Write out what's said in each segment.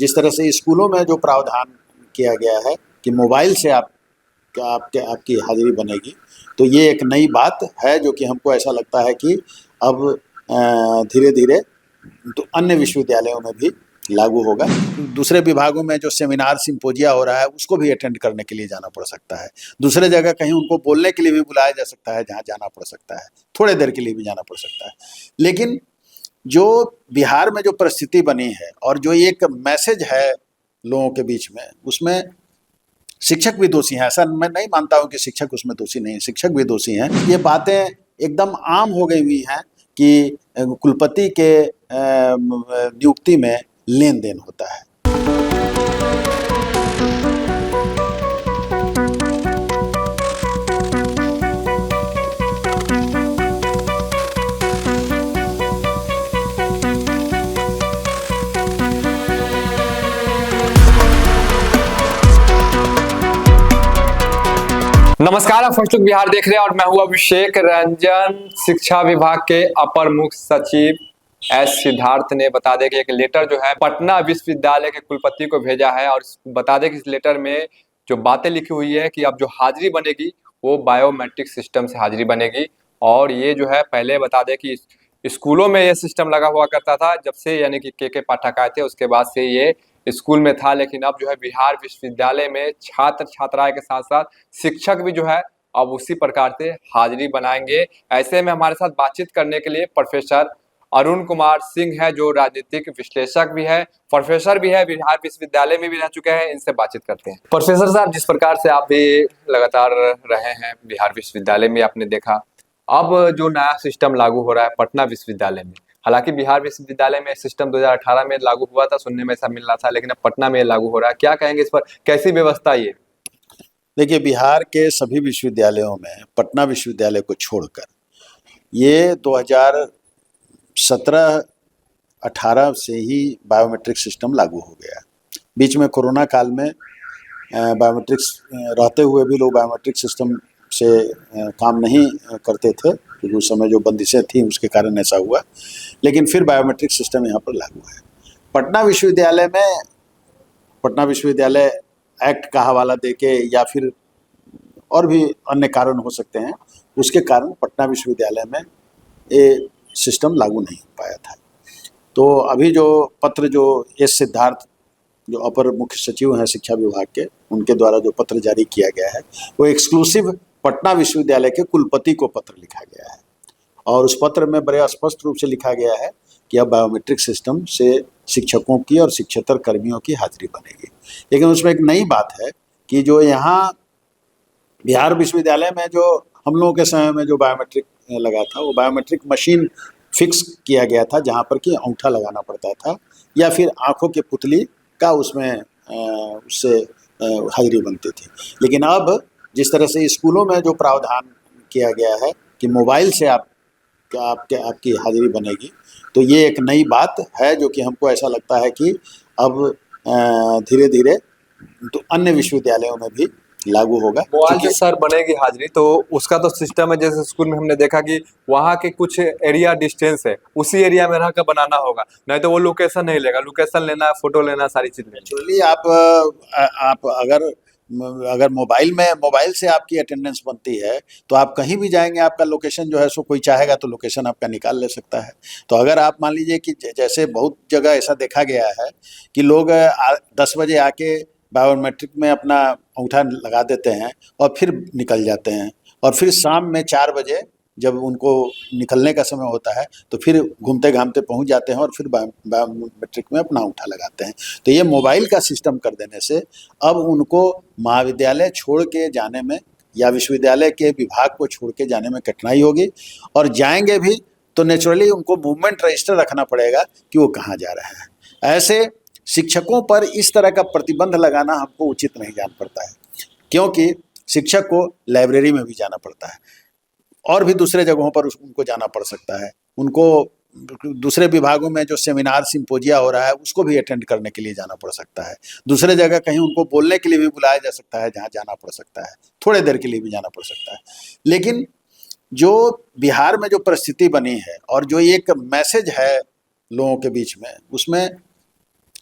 जिस तरह से स्कूलों में जो प्रावधान किया गया है कि मोबाइल से आपकी हाजिरी बनेगी, तो ये एक नई बात है जो कि हमको ऐसा लगता है कि अब धीरे धीरे तो अन्य विश्वविद्यालयों में भी लागू होगा। दूसरे विभागों में जो सेमिनार सिम्पोजिया हो रहा है उसको भी अटेंड करने के लिए जाना पड़ सकता है। दूसरे जगह कहीं उनको बोलने के लिए भी बुलाया जा सकता है, जहाँ जाना पड़ सकता है, थोड़े देर के लिए भी जाना पड़ सकता है। लेकिन जो बिहार में जो परिस्थिति बनी है और जो एक मैसेज है लोगों के बीच में, उसमें शिक्षक भी दोषी हैं। ऐसा मैं नहीं मानता हूँ कि शिक्षक उसमें दोषी नहीं है, शिक्षक भी दोषी हैं। ये बातें एकदम आम हो गई हुई हैं कि कुलपति के नियुक्ति में लेन देन होता है। नमस्कार, आप फर्स्ट लुक बिहार देख रहे हैं और मैं हूं अभिषेक रंजन। शिक्षा विभाग के अपर मुख्य सचिव एस सिद्धार्थ ने बता दें कि एक लेटर जो है पटना विश्वविद्यालय के कुलपति को भेजा है और बता दें कि इस लेटर में जो बातें लिखी हुई है कि अब जो हाजिरी बनेगी वो बायोमेट्रिक सिस्टम से हाजिरी बनेगी। और ये जो है पहले बता दें कि स्कूलों में ये सिस्टम लगा हुआ करता था जब से यानी कि के पाठक आए थे, उसके बाद से ये स्कूल में था। लेकिन अब जो है बिहार विश्वविद्यालय में छात्र छात्राएं के साथ साथ शिक्षक भी जो है अब उसी प्रकार से हाजिरी बनाएंगे। ऐसे में हमारे साथ बातचीत करने के लिए प्रोफेसर अरुण कुमार सिंह है, जो राजनीतिक विश्लेषक भी है, प्रोफेसर भी है, बिहार विश्वविद्यालय में भी रह चुके हैं। इनसे बातचीत करते हैं। प्रोफेसर साहब, जिस प्रकार से आप भी लगातार रहे हैं बिहार विश्वविद्यालय में, आपने देखा अब जो नया सिस्टम लागू हो रहा है पटना विश्वविद्यालय में। हालांकि बिहार विश्वविद्यालय में सिस्टम 2018 में लागू हुआ था, सुनने में ऐसा मिल रहा था, लेकिन अब पटना में लागू हो रहा है। क्या कहेंगे इस पर, कैसी व्यवस्था ये? देखिए, बिहार के सभी विश्वविद्यालयों में पटना विश्वविद्यालय को छोड़कर ये 2017-18 से ही बायोमेट्रिक सिस्टम लागू हो गया। बीच में कोरोना काल में बायोमेट्रिक्स रहते हुए भी लोग बायोमेट्रिक सिस्टम से काम नहीं करते थे, क्योंकि उस समय जो बंदिशें थी उसके कारण ऐसा हुआ। लेकिन फिर बायोमेट्रिक सिस्टम यहाँ पर लागू है। पटना विश्वविद्यालय एक्ट का हवाला देके या फिर और भी अन्य कारण हो सकते हैं, उसके कारण पटना विश्वविद्यालय में ये सिस्टम लागू नहीं हो पाया था। तो अभी जो पत्र जो एस सिद्धार्थ जो अपर मुख्य सचिव हैं शिक्षा विभाग के, उनके द्वारा जो पत्र जारी किया गया है वो एक्सक्लूसिव पटना विश्वविद्यालय के कुलपति को पत्र लिखा गया है। और उस पत्र में बड़े स्पष्ट रूप से लिखा गया है कि अब बायोमेट्रिक सिस्टम से शिक्षकों की और शिक्षेतर कर्मियों की हाजिरी बनेगी। लेकिन उसमें एक नई बात है कि जो यहाँ बिहार विश्वविद्यालय में जो हम लोगों के समय में जो बायोमेट्रिक लगा था, वो बायोमेट्रिक मशीन फिक्स किया गया था, जहाँ पर कि अंगूठा लगाना पड़ता था या फिर आँखों के पुतली का उसमें उससे हाजिरी बनती थी। लेकिन अब जिस तरह से स्कूलों में जो प्रावधान किया गया है कि मोबाइल से आपकी हाजिरी बनेगी, तो ये एक नई बात है जो कि हमको ऐसा लगता है कि अब धीरे धीरे तो अन्य विश्वविद्यालयों में भी लागू होगा। मोबाइल से सर बनेगी हाजिरी, तो उसका तो सिस्टम है जैसे स्कूल में हमने देखा कि वहाँ के कुछ एरिया डिस्टेंस है, उसी एरिया में रहकर बनाना होगा, नहीं तो वो लोकेशन नहीं लेगा। लोकेशन लेना है, फोटो लेना, सारी चीज लेना। एक्चुअली आप अगर मोबाइल से आपकी अटेंडेंस बनती है तो आप कहीं भी जाएंगे, आपका लोकेशन जो है सो कोई चाहेगा तो लोकेशन आपका निकाल ले सकता है। तो अगर आप मान लीजिए कि जैसे बहुत जगह ऐसा देखा गया है कि लोग 10 बजे आके बायोमेट्रिक में अपना अंगूठा लगा देते हैं और फिर निकल जाते हैं, और फिर शाम में 4 बजे जब उनको निकलने का समय होता है तो फिर घूमते घामते पहुंच जाते हैं और फिर बायोमेट्रिक में अपना अंगूठा लगाते हैं। तो ये मोबाइल का सिस्टम कर देने से अब उनको महाविद्यालय छोड़ के जाने में या विश्वविद्यालय के विभाग को छोड़ के जाने में कठिनाई होगी, और जाएंगे भी तो नेचुरली उनको मूवमेंट रजिस्टर रखना पड़ेगा कि वो कहाँ जा रहे हैं। ऐसे शिक्षकों पर इस तरह का प्रतिबंध लगाना हमको उचित नहीं जान पड़ता है, क्योंकि शिक्षक को लाइब्रेरी में भी जाना पड़ता है और भी दूसरे जगहों पर उनको जाना पड़ सकता है। उनको दूसरे विभागों में जो सेमिनार सिम्पोजिया हो रहा है उसको भी अटेंड करने के लिए जाना पड़ सकता है। दूसरे जगह कहीं उनको बोलने के लिए भी बुलाया जा सकता है, जहाँ जाना पड़ सकता है, थोड़े देर के लिए भी जाना पड़ सकता है। लेकिन जो बिहार में जो परिस्थिति बनी है और जो एक मैसेज है लोगों के बीच में, उसमें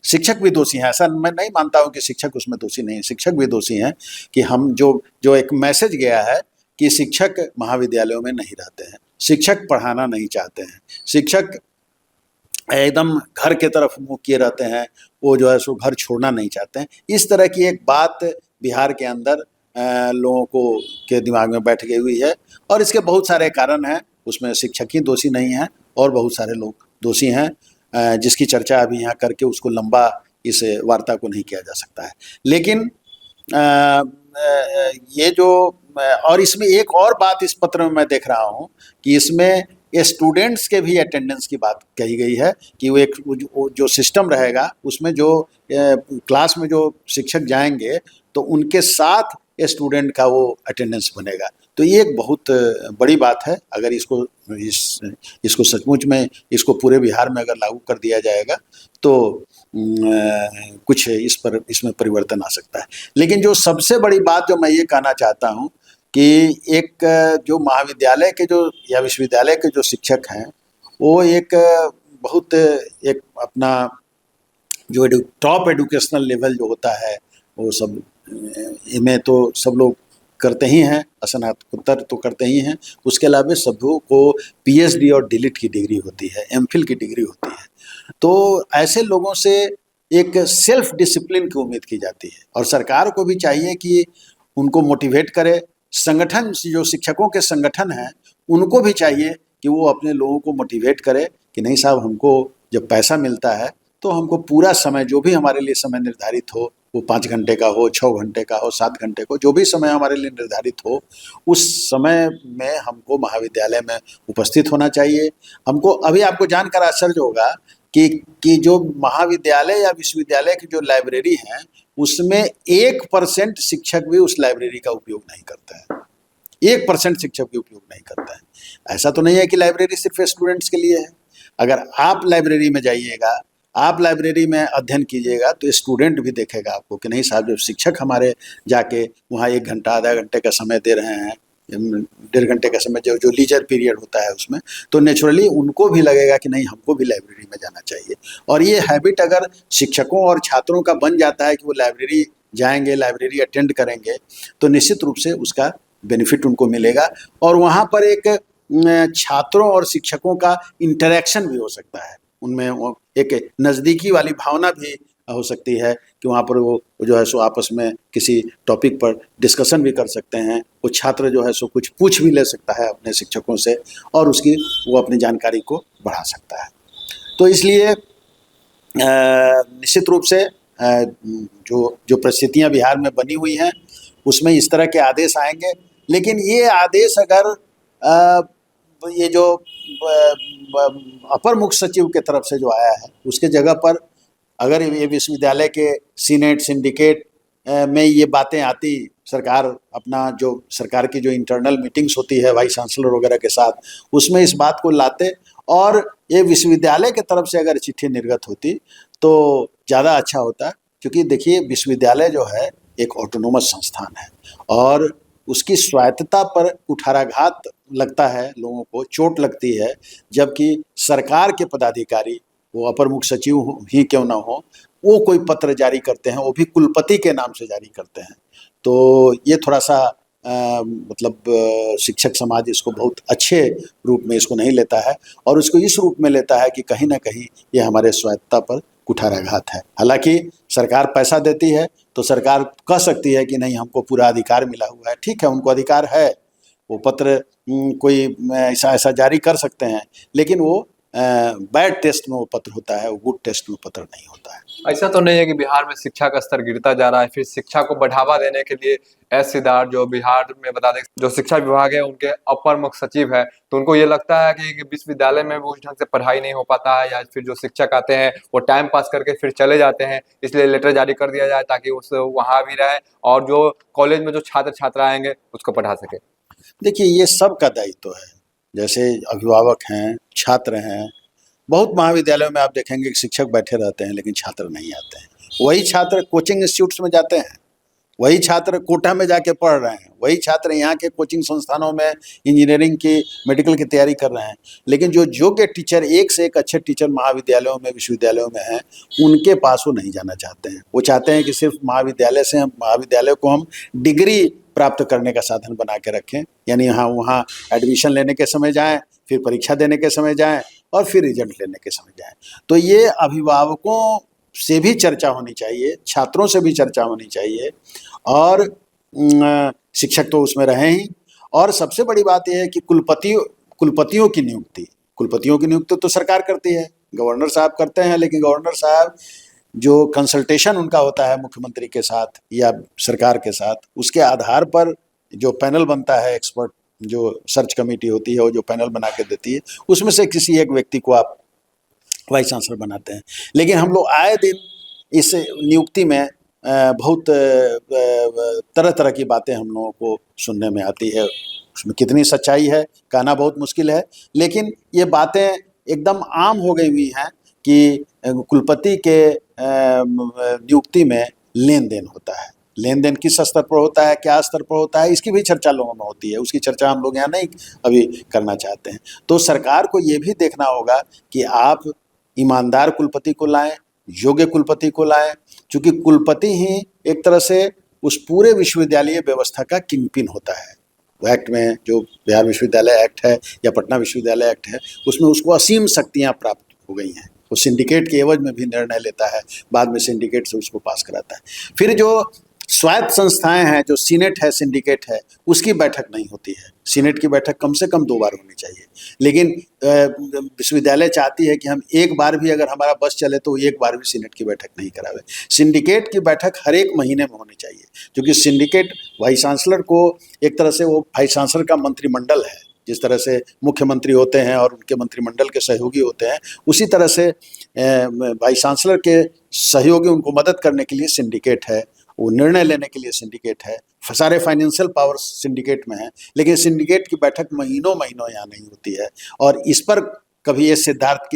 शिक्षक भी दोषी हैं, ऐसा मैं नहीं मानता हूं कि शिक्षक उसमें दोषी नहीं है, शिक्षक भी दोषी हैं कि हम जो जो एक मैसेज गया है कि शिक्षक महाविद्यालयों में नहीं रहते हैं, शिक्षक पढ़ाना नहीं चाहते हैं, शिक्षक एकदम घर के तरफ मुँह किए रहते हैं, वो जो है सो घर छोड़ना नहीं चाहते हैं। इस तरह की एक बात बिहार के अंदर लोगों को के दिमाग में बैठ गई हुई है और इसके बहुत सारे कारण हैं, उसमें शिक्षक ही दोषी नहीं हैं और बहुत सारे लोग दोषी हैं, जिसकी चर्चा अभी यहाँ करके उसको लंबा इस वार्ता को नहीं किया जा सकता है। लेकिन ये जो और इसमें एक और बात इस पत्र में मैं देख रहा हूँ कि इसमें स्टूडेंट्स के भी अटेंडेंस की बात कही गई है कि वो जो सिस्टम रहेगा उसमें जो क्लास में जो शिक्षक जाएंगे तो उनके साथ स्टूडेंट का वो अटेंडेंस बनेगा। तो ये एक बहुत बड़ी बात है। अगर इसको सचमुच में इसको पूरे बिहार में अगर लागू कर दिया जाएगा तो कुछ इसमें परिवर्तन आ सकता है। लेकिन जो सबसे बड़ी बात जो मैं ये कहना चाहता हूँ कि एक जो महाविद्यालय के जो या विश्वविद्यालय के जो शिक्षक हैं वो एक बहुत एक अपना जो टॉप एजुकेशनल लेवल जो होता है वो सब इनमें तो सब लोग करते ही हैं, स्नातकोत्तर तो करते ही हैं, उसके अलावा सबों को पीएचडी और डीलिट की डिग्री होती है, एमफिल की डिग्री होती है। तो ऐसे लोगों से एक सेल्फ डिसिप्लिन की उम्मीद की जाती है और सरकार को भी चाहिए कि उनको मोटिवेट करे। संगठन जो शिक्षकों के संगठन हैं उनको भी चाहिए कि वो अपने लोगों को मोटिवेट करे कि नहीं साहब, हमको जब पैसा मिलता है तो हमको पूरा समय, जो भी हमारे लिए समय निर्धारित हो, वो 5 घंटे का हो, 6 घंटे का हो, 7 घंटे का हो, जो भी समय हमारे लिए निर्धारित हो, उस समय में हमको महाविद्यालय में उपस्थित होना चाहिए। हमको अभी आपको जानकर आश्चर्य होगा कि जो महाविद्यालय या विश्वविद्यालय की जो लाइब्रेरी हैं उसमें 1% शिक्षक भी उस लाइब्रेरी का उपयोग नहीं करता है। 1% शिक्षक भी उपयोग नहीं करता है। ऐसा तो नहीं है कि लाइब्रेरी सिर्फ स्टूडेंट्स के लिए है। अगर आप लाइब्रेरी में जाइएगा, आप लाइब्रेरी में अध्ययन कीजिएगा तो स्टूडेंट भी देखेगा आपको कि नहीं साहब, जब शिक्षक हमारे जाके वहाँ 1 घंटा आधा घंटे का समय दे रहे हैं, 1.5 घंटे का समय जो लीजर पीरियड होता है उसमें, तो नेचुरली उनको भी लगेगा कि नहीं, हमको भी लाइब्रेरी में जाना चाहिए। और ये हैबिट अगर शिक्षकों और छात्रों का बन जाता है कि वो लाइब्रेरी जाएंगे, लाइब्रेरी अटेंड करेंगे, तो निश्चित रूप से उसका बेनिफिट उनको मिलेगा और वहाँ पर एक छात्रों और शिक्षकों का इंटरेक्शन भी हो सकता है, उनमें एक नज़दीकी वाली भावना भी हो सकती है कि वहाँ पर वो जो है सो आपस में किसी टॉपिक पर डिस्कशन भी कर सकते हैं। वो छात्र जो है सो कुछ पूछ भी ले सकता है अपने शिक्षकों से और वो अपनी जानकारी को बढ़ा सकता है। तो इसलिए निश्चित रूप से जो परिस्थितियाँ बिहार में बनी हुई हैं उसमें इस तरह के आदेश आएंगे। लेकिन ये आदेश अगर ये जो अपर मुख्य सचिव के तरफ से जो आया है उसके जगह पर अगर ये विश्वविद्यालय के सीनेट सिंडिकेट में ये बातें आती, सरकार की जो इंटरनल मीटिंग्स होती है वाइस चांसलर वगैरह के साथ, उसमें इस बात को लाते और ये विश्वविद्यालय के तरफ से अगर चिट्ठी निर्गत होती तो ज़्यादा अच्छा होता। क्योंकि देखिए, विश्वविद्यालय जो है एक ऑटोनोमस संस्थान है और उसकी स्वायत्तता पर कुठाराघात लगता है, लोगों को चोट लगती है, जबकि सरकार के पदाधिकारी, वो अपर मुख्य सचिव ही क्यों ना हो, वो कोई पत्र जारी करते हैं, वो भी कुलपति के नाम से जारी करते हैं। तो ये थोड़ा सा शिक्षक समाज इसको बहुत अच्छे रूप में इसको नहीं लेता है और इसको इस रूप में लेता है कि कहीं ना कहीं ये हमारे स्वायत्तता पर कुठाराघात है। हालांकि सरकार पैसा देती है तो सरकार कह सकती है कि नहीं, हमको पूरा अधिकार मिला हुआ है। ठीक है, उनको अधिकार है, वो पत्र कोई ऐसा जारी कर सकते हैं, लेकिन वो बैड टेस्ट में वो पत्र होता है, वो गुड टेस्ट में पत्र नहीं होता है। ऐसा तो नहीं है कि बिहार में शिक्षा का स्तर गिरता जा रहा है। फिर शिक्षा को बढ़ावा देने के लिए एस सिद्धार्थ, जो बिहार में बता दें जो शिक्षा विभाग है उनके अपर मुख्य सचिव है, तो उनको ये लगता है कि विश्वविद्यालय में उस ढंग से पढ़ाई नहीं हो पाता है या फिर जो शिक्षक आते हैं वो टाइम पास करके फिर चले जाते हैं, इसलिए लेटर जारी कर दिया जाए ताकि उस वहाँ भी रहे और जो कॉलेज में जो छात्र छात्रा आएंगे उसको पढ़ा सके। देखिए, ये सबका दायित्व है। जैसे अभिभावक हैं, छात्र हैं, बहुत महाविद्यालयों में आप देखेंगे कि शिक्षक बैठे रहते हैं लेकिन छात्र नहीं आते हैं। वही छात्र कोचिंग इंस्टीट्यूट्स में जाते हैं, वही छात्र कोटा में जाके पढ़ रहे हैं, वही छात्र यहाँ के कोचिंग संस्थानों में इंजीनियरिंग की, मेडिकल की तैयारी कर रहे हैं। लेकिन जो योग्य टीचर, एक से एक अच्छे टीचर महाविद्यालयों में, विश्वविद्यालयों में हैं, उनके पास वो नहीं जाना चाहते हैं। वो चाहते हैं कि सिर्फ महाविद्यालय को हम डिग्री प्राप्त करने का साधन बना के रखें, यानी वहाँ एडमिशन लेने के समय जाएँ, फिर परीक्षा देने के समय जाएँ और फिर रिजल्ट लेने के समय जाएँ। तो ये अभिभावकों से भी चर्चा होनी चाहिए, छात्रों से भी चर्चा होनी चाहिए, और शिक्षक तो उसमें रहे ही। और सबसे बड़ी बात यह है कि कुलपतियों की नियुक्ति तो सरकार करती है, गवर्नर साहब करते हैं, लेकिन गवर्नर साहब जो कंसल्टेशन उनका होता है मुख्यमंत्री के साथ या सरकार के साथ, उसके आधार पर जो पैनल बनता है, एक्सपर्ट जो सर्च कमेटी होती है, वो जो पैनल बना के देती है, उसमें से किसी एक व्यक्ति को आप वाइस चांसलर बनाते हैं। लेकिन हम लोग आए दिन इस नियुक्ति में बहुत तरह तरह की बातें हम लोगों को सुनने में आती है। उसमें कितनी सच्चाई है कहना बहुत मुश्किल है, लेकिन ये बातें एकदम आम हो गई हुई हैं कि कुलपति के नियुक्ति में लेन देन होता है। लेन देन किस स्तर पर होता है, क्या स्तर पर होता है, इसकी भी चर्चा लोगों में होती है। उसकी चर्चा हम लोग यहाँ नहीं अभी करना चाहते हैं। तो सरकार को ये भी देखना होगा कि आप ईमानदार कुलपति को लाएं, योग्य कुलपति को लाएं, क्योंकि कुलपति ही एक तरह से उस पूरे विश्वविद्यालय व्यवस्था का किंगपिन होता है। एक्ट में जो बिहार विश्वविद्यालय एक्ट है या पटना विश्वविद्यालय एक्ट है, उसमें उसको असीम शक्तियां प्राप्त हो गई हैं। वो सिंडिकेट के एवज में भी निर्णय लेता है, बाद में सिंडिकेट से उसको पास कराता है। फिर जो स्वायत्त संस्थाएं हैं, जो सीनेट है, सिंडिकेट है, उसकी बैठक नहीं होती है। सीनेट की बैठक कम से कम 2 बार होनी चाहिए, लेकिन विश्वविद्यालय चाहती है कि हम एक बार भी अगर हमारा बस चले तो एक बार भी सीनेट की बैठक नहीं करावे। सिंडिकेट की बैठक हर एक महीने में होनी चाहिए, क्योंकि सिंडिकेट वाइस चांसलर को एक तरह से, वो वाइस चांसलर का मंत्रिमंडल है। जिस तरह से मुख्यमंत्री होते हैं और उनके मंत्रिमंडल के सहयोगी होते हैं, उसी तरह से वाइस चांसलर के सहयोगी, उनको मदद करने के लिए सिंडिकेट है, वो निर्णय लेने के लिए सिंडिकेट है, सारे फाइनेंशियल पावर्स सिंडिकेट में है। लेकिन सिंडिकेट की बैठक महीनों यहाँ नहीं होती है, और इस पर कभी ये सिद्धार्थ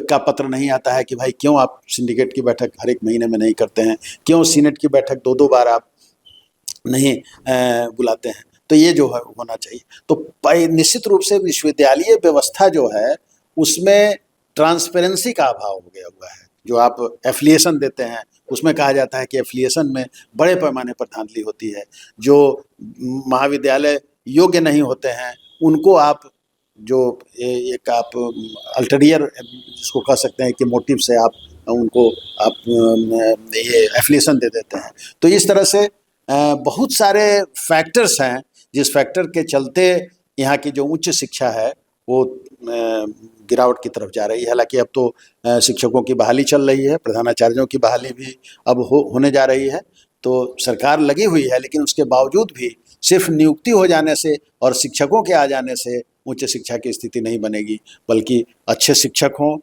का पत्र नहीं आता है कि भाई क्यों आप सिंडिकेट की बैठक हर एक महीने में नहीं करते हैं, क्यों सीनेट की बैठक 2-2 बार आप नहीं बुलाते हैं। तो ये जो है होना चाहिए। तो निश्चित रूप से विश्वविद्यालय व्यवस्था जो है, उसमें ट्रांसपेरेंसी का अभाव हो गया हुआ है। जो आप एफिलिएशन देते हैं, उसमें कहा जाता है कि एफिलिएशन में बड़े पैमाने पर धांधली होती है। जो महाविद्यालय योग्य नहीं होते हैं, उनको आप जो एक आप अल्टीरियर जिसको कह सकते हैं कि मोटिव से आप उनको ये एफिलिएशन दे देते हैं। तो इस तरह से बहुत सारे फैक्टर्स हैं, जिस फैक्टर के चलते यहाँ की जो उच्च शिक्षा है वो गिरावट की तरफ जा रही है। हालांकि अब तो शिक्षकों की बहाली चल रही है, प्रधानाचार्यों की बहाली भी अब होने जा रही है। तो सरकार लगी हुई है, लेकिन उसके बावजूद भी सिर्फ नियुक्ति हो जाने से और शिक्षकों के आ जाने से उच्च शिक्षा की स्थिति नहीं बनेगी, बल्कि अच्छे शिक्षक हों,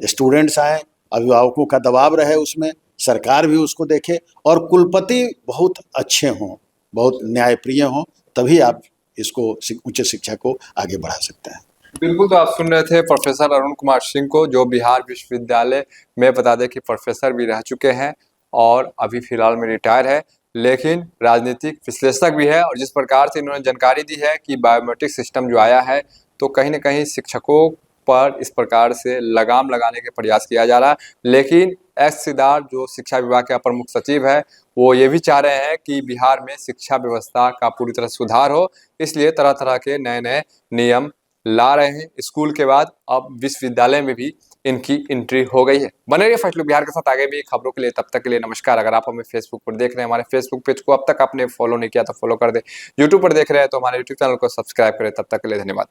स्टूडेंट्स आएँ, अभिभावकों का दबाव रहे उसमें, सरकार भी उसको देखे, और कुलपति बहुत अच्छे हों, बहुत न्यायप्रिय हों, तभी आप इसको उच्च शिक्षा को आगे बढ़ा सकते हैं। बिल्कुल। तो आप सुन रहे थे प्रोफेसर अरुण कुमार सिंह को, जो बिहार विश्वविद्यालय में बता दें कि प्रोफेसर भी रह चुके हैं और अभी फिलहाल में रिटायर है, लेकिन राजनीतिक विश्लेषक भी है। और जिस प्रकार से इन्होंने जानकारी दी है कि बायोमेट्रिक सिस्टम जो आया है, तो कहीं ना कहीं शिक्षकों पर इस प्रकार से लगाम लगाने के प्रयास किया जा रहा है। लेकिन एस सिद्धार्थ जो शिक्षा विभाग के अपर मुख्य सचिव है, वो ये भी चाह रहे हैं कि बिहार में शिक्षा व्यवस्था का पूरी तरह सुधार हो, इसलिए तरह तरह के नए नए नियम ला रहे हैं। स्कूल के बाद अब विश्वविद्यालय में भी इनकी एंट्री हो गई है। बने रहिए फर्स्ट लुक बिहार के साथ आगे भी खबरों के लिए। तब तक के लिए नमस्कार। अगर आप हमें फेसबुक पर देख रहे हैं, हमारे फेसबुक पेज को अब तक आपने फॉलो नहीं किया तो फॉलो कर दे। यूट्यूब पर देख रहे हैं तो हमारे यूट्यूब चैनल को सब्सक्राइब करें। तब तक के लिए धन्यवाद।